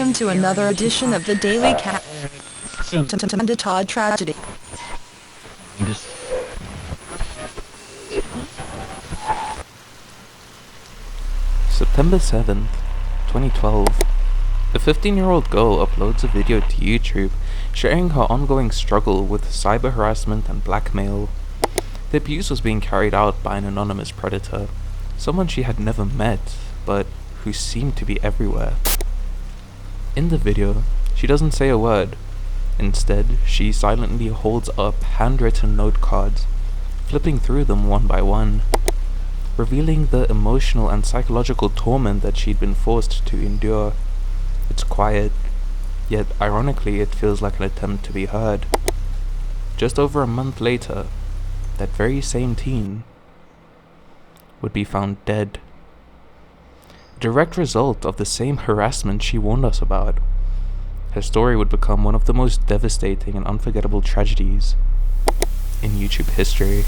welcome to another edition of the Daily Cat. Amanda Todd tragedy. September 7th, 2012. A 15-year-old girl uploads a video to YouTube sharing her ongoing struggle with cyber harassment and blackmail. The abuse was being carried out by an anonymous predator, someone she had never met, but who seemed to be everywhere. In the video, she doesn't say a word. Instead, she silently holds up handwritten note cards, flipping through them one by one, revealing the emotional and psychological torment that she'd been forced to endure. It's quiet, yet ironically it feels like an attempt to be heard. Just over a month later, that very same teen would be found dead. A direct result of the same harassment she warned us about. Her story would become one of the most devastating and unforgettable tragedies in YouTube history.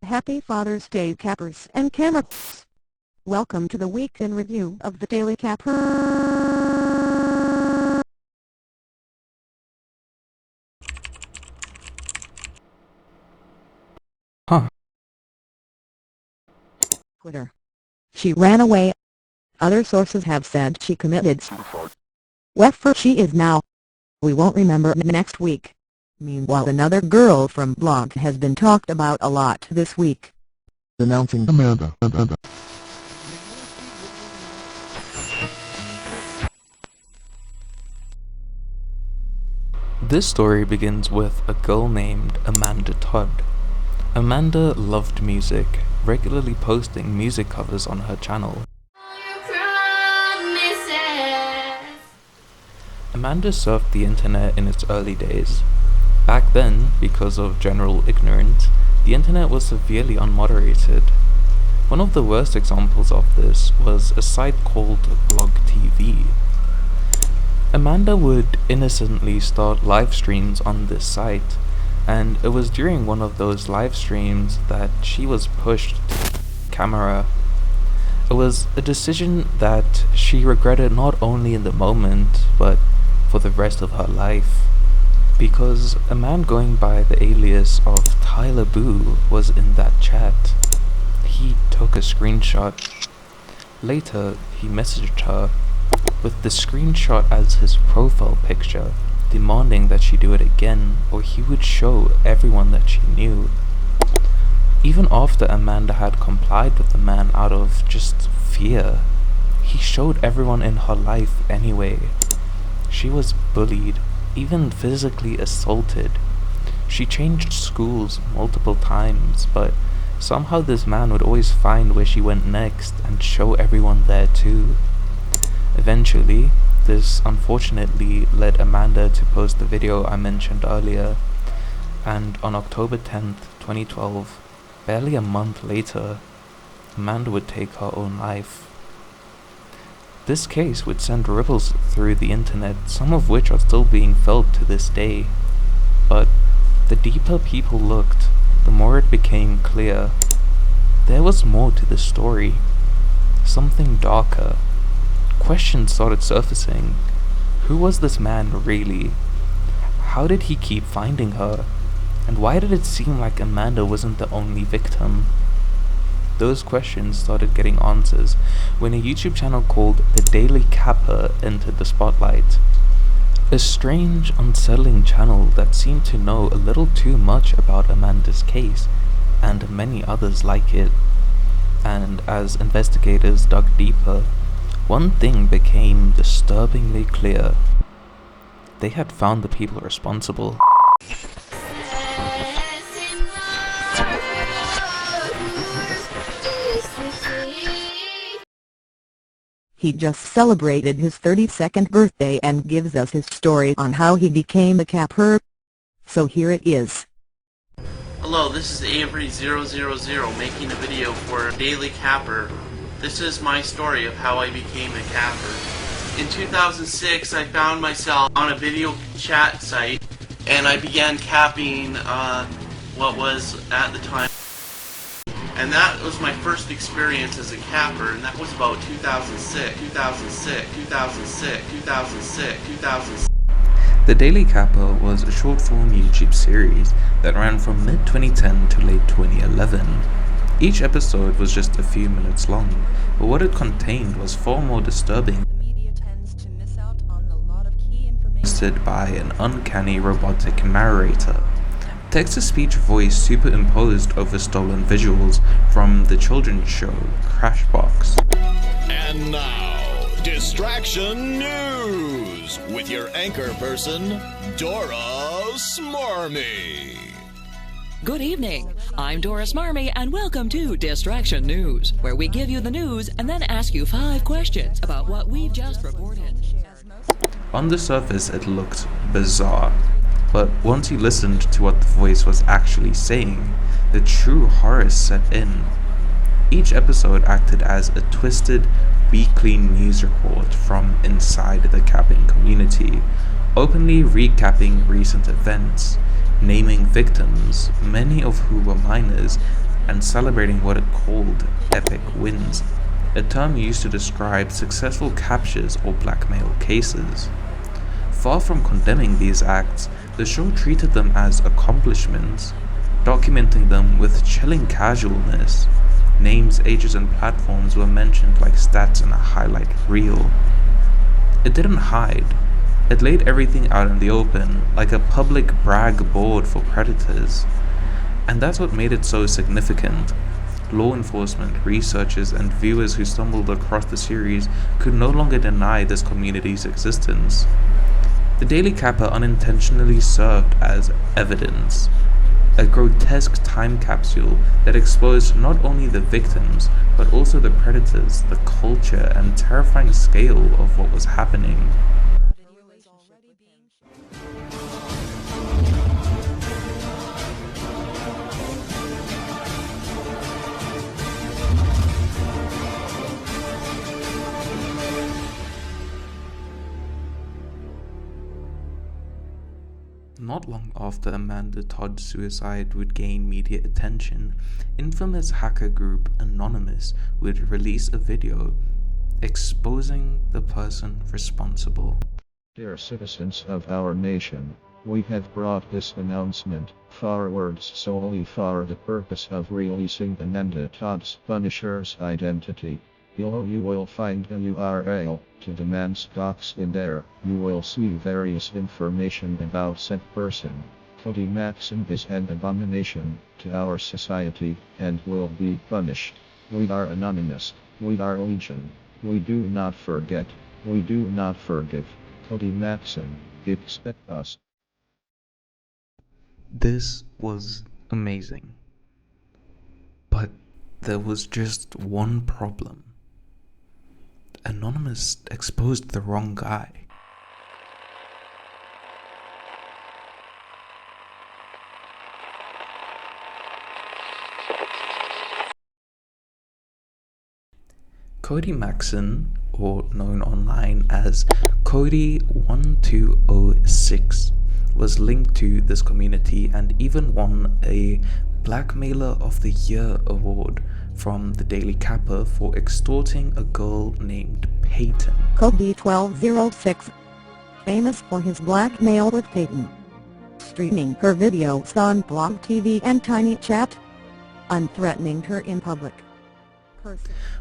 Happy Father's Day, cappers and cammers. Welcome to the week in review of the Daily Capper. Twitter. She ran away. Other sources have said she committed suicide. Wherever she is now, we won't remember next week. Meanwhile, another girl from blog has been talked about a lot this week. Announcing Amanda. This story begins with a girl named Amanda Todd. Amanda loved music, regularly posting music covers on her channel. Amanda surfed the internet in its early days. Back then, because of general ignorance, the internet was severely unmoderated. One of the worst examples of this was a site called Blog TV. Amanda would innocently start live streams on this site, and it was during one of those live streams that she was pushed to camera. It was a decision that she regretted not only in the moment, but for the rest of her life. Because a man going by the alias of Tyler Boo was in that chat. He took a screenshot. Later, he messaged her with the screenshot as his profile picture, demanding that she do it again or he would show everyone that she knew. Even after Amanda had complied with the man out of just fear, he showed everyone in her life anyway. She was bullied, even physically assaulted. She changed schools multiple times, but somehow this man would always find where she went next and show everyone there too. Eventually, this unfortunately led Amanda to post the video I mentioned earlier, and on October 10th, 2012, barely a month later, Amanda would take her own life. This case would send ripples through the internet, some of which are still being felt to this day. But the deeper people looked, the more it became clear. There was more to the story. Something darker. Questions started surfacing. Who was this man really? How did he keep finding her? And why did it seem like Amanda wasn't the only victim? Those questions started getting answers when a YouTube channel called The Daily Capper entered the spotlight. A strange, unsettling channel that seemed to know a little too much about Amanda's case, and many others like it. And as investigators dug deeper, one thing became disturbingly clear. They had found the people responsible. He just celebrated his 32nd birthday and gives us his story on how he became a capper. So here it is. A Hello, this is Avery000 making a video for Daily Capper. This is my story of how I became a capper. In 2006, I found myself on a video chat site, and I began capping what was at the time. And that was my first experience as a capper, and that was about 2006. The Daily Capper was a short-form YouTube series that ran from mid-2010 to late 2011. Each episode was just a few minutes long, but what it contained was far more disturbing, hosted by an uncanny robotic narrator. Text-to-speech voice superimposed over stolen visuals from the children's show Crashbox. And now, Distraction News with your anchor person, Dora Smarmy. Good evening, I'm Dora Smarmy and welcome to Distraction News, where we give you the news and then ask you 5 questions about what we've just reported. On the surface it looked bizarre, but once you listened to what the voice was actually saying, the true horror set in. Each episode acted as a twisted, weekly news report from inside the capping community, openly recapping recent events, naming victims, many of who were minors, and celebrating what it called epic wins, a term used to describe successful captures or blackmail cases. Far from condemning these acts, the show treated them as accomplishments, documenting them with chilling casualness. Names, ages, and platforms were mentioned like stats in a highlight reel. It didn't hide. It laid everything out in the open, like a public brag board for predators. And that's what made it so significant. Law enforcement, researchers, and viewers who stumbled across the series could no longer deny this community's existence. The Daily Capper unintentionally served as evidence, a grotesque time capsule that exposed not only the victims, but also the predators, the culture, and terrifying scale of what was happening. Not long after Amanda Todd's suicide would gain media attention, infamous hacker group Anonymous would release a video exposing the person responsible. Dear citizens of our nation, we have brought this announcement forwards solely for the purpose of releasing Amanda Todd's Punisher's identity. Below you will find a URL to the man's docs. In there, you will see various information about said person. Cody Maxson is an abomination to our society and will be punished. We are anonymous. We are legion. We do not forget. We do not forgive. Cody Maxson, expect us. This was amazing. But there was just one problem. Anonymous exposed the wrong guy. Cody Maxson, or known online as Cody1206, was linked to this community and even won a Blackmailer of the Year award from the Daily Capper for extorting a girl named Peyton. Cody1206, famous for his blackmail with Peyton, streaming her videos on Blog TV and Tiny Chat, and threatening her in public.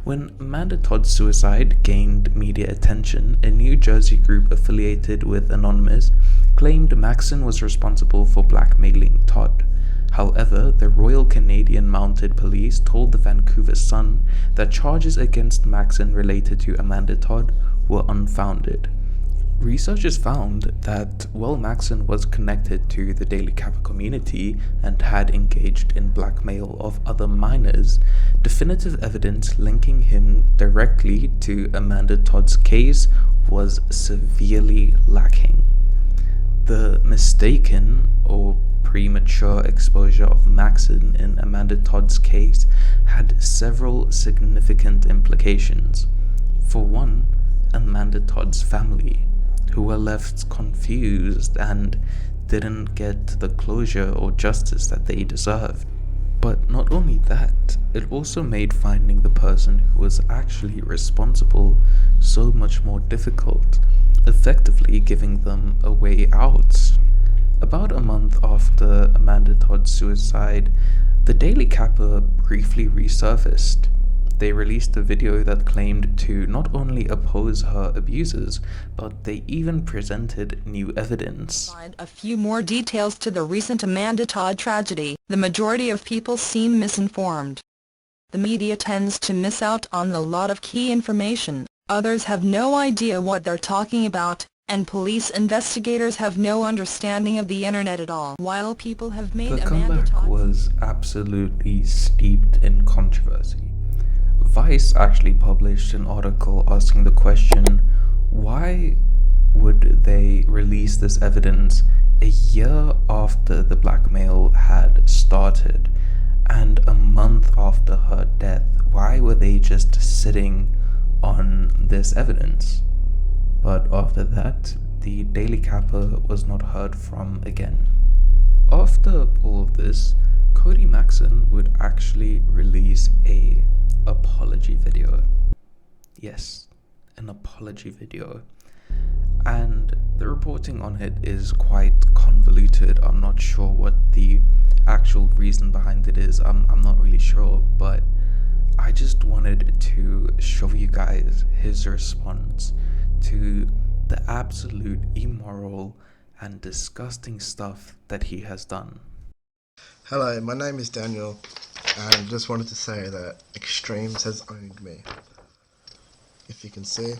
When Amanda Todd's suicide gained media attention, a New Jersey group affiliated with Anonymous claimed Maxson was responsible for blackmailing Todd. However, the Royal Canadian Mounted Police told the Vancouver Sun that charges against Maxson related to Amanda Todd were unfounded. Researchers found that while Maxson was connected to the Daily Capper community and had engaged in blackmail of other minors, definitive evidence linking him directly to Amanda Todd's case was severely lacking. The mistaken or premature exposure of Maxon in Amanda Todd's case had several significant implications. For one, Amanda Todd's family, who were left confused and didn't get the closure or justice that they deserved. But not only that, it also made finding the person who was actually responsible so much more difficult, effectively giving them a way out. About a month after Amanda Todd's suicide, the Daily Capper briefly resurfaced. They released a video that claimed to not only oppose her abusers, but they even presented new evidence. A few more details to the recent Amanda Todd tragedy. The majority of people seem misinformed. The media tends to miss out on a lot of key information. Others have no idea what they're talking about, and police investigators have no understanding of the internet at all. While people have made The Amanda comeback Todd was absolutely steeped in controversy. Vice actually published an article asking the question, why would they release this evidence a year after the blackmail had started and a month after her death? Why were they just sitting on this evidence? But after that, the Daily Capper was not heard from again. After all of this, Cody Maxon would actually release a apology video. Yes, an apology video. And the reporting on it is quite convoluted. I'm not sure what the actual reason behind it is. I'm not really sure, but I just wanted to show you guys his response to the absolute immoral and disgusting stuff that he has done. Hello, my name is Daniel, and I just wanted to say that Extremes has owned me. If you can see,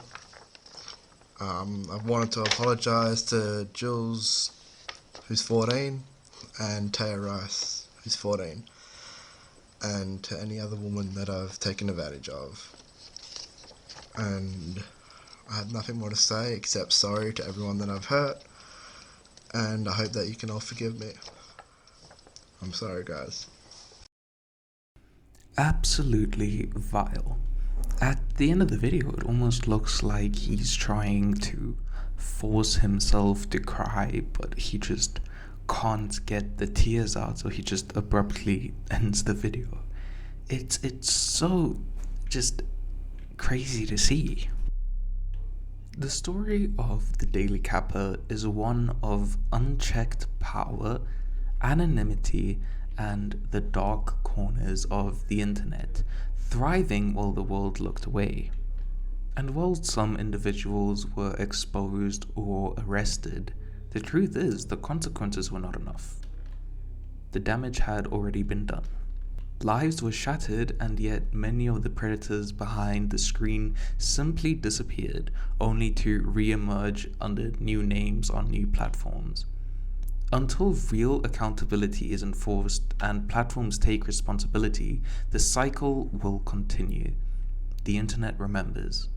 I've wanted to apologise to Jules, who's 14, and Taya Rice, who's 14, and to any other woman that I've taken advantage of. And I have nothing more to say except sorry to everyone that I've hurt, and I hope that you can all forgive me. I'm sorry, guys. Absolutely vile. At the end of the video, it almost looks like he's trying to force himself to cry, but he just can't get the tears out, so he just abruptly ends the video. It's so just crazy to see. The story of the Daily Capper is one of unchecked power, anonymity, and the dark corners of the internet, thriving while the world looked away. And while some individuals were exposed or arrested, the truth is the consequences were not enough. The damage had already been done. Lives were shattered, and yet many of the predators behind the screen simply disappeared, only to re-emerge under new names on new platforms. Until real accountability is enforced and platforms take responsibility, the cycle will continue. The internet remembers,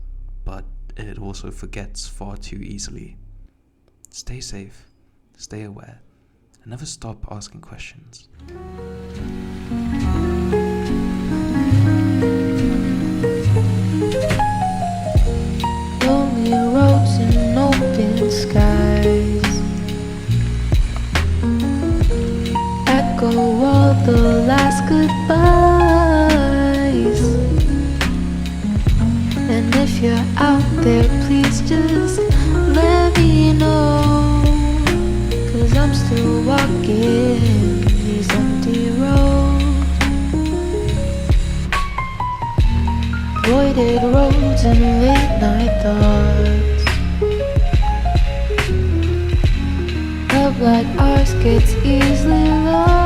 but it also forgets far too easily. Stay safe, stay aware, and never stop asking questions. Lonely roads and open skies echo all the last goodbyes. And if you're out there, please just let me know, 'cause I'm still walking these empty roads. Voided roads and late night thoughts. Love like ours gets easily lost.